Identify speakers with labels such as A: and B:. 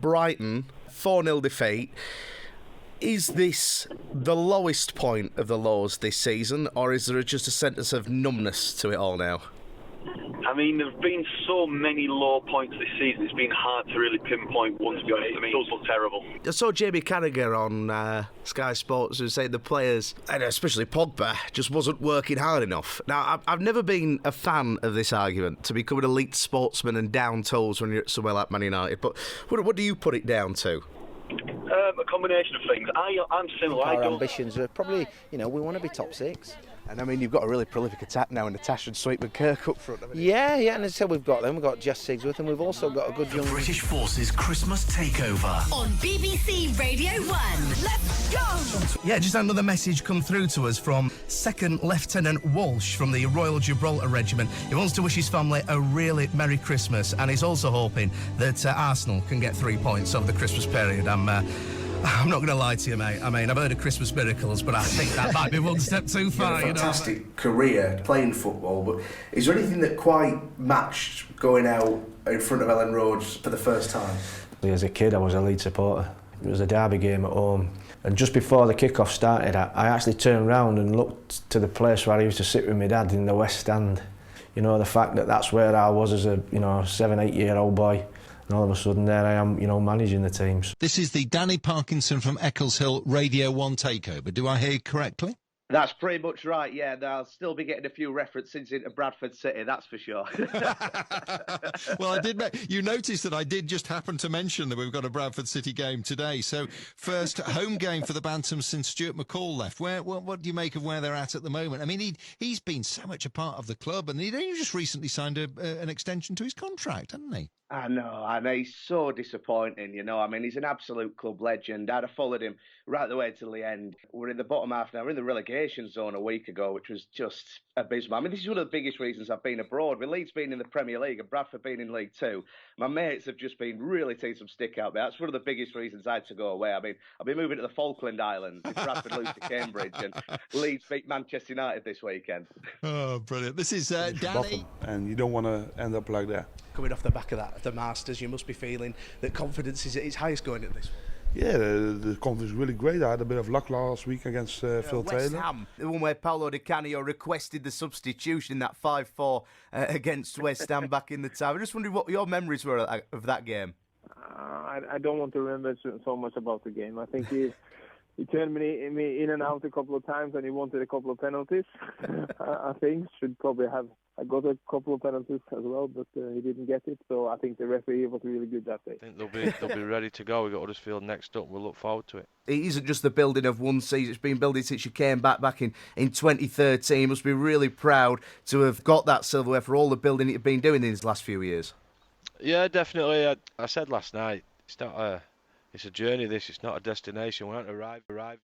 A: Brighton, 4-0 defeat. Is this the lowest point of the lows this season, or is there just a sense of numbness to it all now?
B: I mean, there have been so many low points this season, it's been hard to really pinpoint one, to be honest. I mean, it does look terrible.
A: I saw Jamie Carragher on Sky Sports who said the players, and especially Pogba, just wasn't working hard enough. Now, I've never been a fan of this argument, to become an elite sportsman and down tools when you're at somewhere like Man United, but what do you put it down to?
B: A combination of things. I'm similar.
C: Our ambitions are probably, we want to be top six.
D: And I mean, you've got a really prolific attack now in Natasha and Sweetman Kirk up front.
C: Yeah, and as I said, we've got them. We've got Jess Sigsworth, and we've also got a good young...
E: British Forces Christmas Takeover
F: on BBC Radio 1. Let's go!
G: Yeah, just another message come through to us from Second Lieutenant Walsh from the Royal Gibraltar Regiment. He wants to wish his family a really Merry Christmas, and he's also hoping that Arsenal can get 3 points over the Christmas period. I'm not going to lie to you, mate. I mean, I've heard of Christmas miracles, but I think that might be one step too far.
H: You had a fantastic career playing football, but is there anything that quite matched going out in front of Ellen Road for the first time?
I: As a kid, I was a Leeds supporter. It was a derby game at home, and just before the kick-off started, I actually turned round and looked to the place where I used to sit with my dad in the West Stand. The fact that that's where I was as a 7-8-year-old boy. And all of a sudden there I am, managing the teams.
J: This is the Danny Parkinson from Eccleshill Radio 1 takeover. Do I hear you correctly?
K: That's pretty much right, yeah. I'll still be getting a few references into Bradford City, that's for sure.
J: Well, you noticed that I did just happen to mention that we've got a Bradford City game today. So, first home game for the Bantams since Stuart McCall left. What do you make of where they're at the moment? I mean, he's been so much a part of the club, and he just recently signed an extension to his contract, hasn't he?
K: I know, and he's so disappointing, I mean, he's an absolute club legend. I'd have followed him right the way to the end. We're in the bottom half now. We're in the relegation zone a week ago, which was just abysmal. I mean, this is one of the biggest reasons I've been abroad. With Leeds being in the Premier League and Bradford being in League Two, my mates have just been really taking some stick out there. That's one of the biggest reasons I had to go away. I mean, I'll be moving to the Falkland Islands if Bradford lose to Cambridge and Leeds beat Manchester United this weekend.
J: Oh, brilliant. This is Danny.
L: And you don't want to end up like that.
D: Coming off the back of that, the Masters, you must be feeling that confidence is at its highest going at this.
L: Yeah, the confidence is really great. I had a bit of luck last week against Phil
D: West
L: Taylor.
D: Ham, the one where Paulo Di Canio requested the substitution in that 5-4 against West Ham back in the time. I just wondering what your memories were of that game.
M: I don't want to remember so much about the game. I think he turned me in and out a couple of times, and he wanted a couple of penalties. I think I got a couple of penalties as well, but he didn't get it. So I think the referee was really good that day.
N: I think they'll be ready to go. We've got Huddersfield next up. We'll look forward to it.
D: It isn't just the building of one season. It's been building since you came back in 2013. You must be really proud to have got that silverware for all the building that you've been doing in these last few years.
N: Yeah, definitely. I said last night, it's a journey. It's not a destination. We haven't arrived.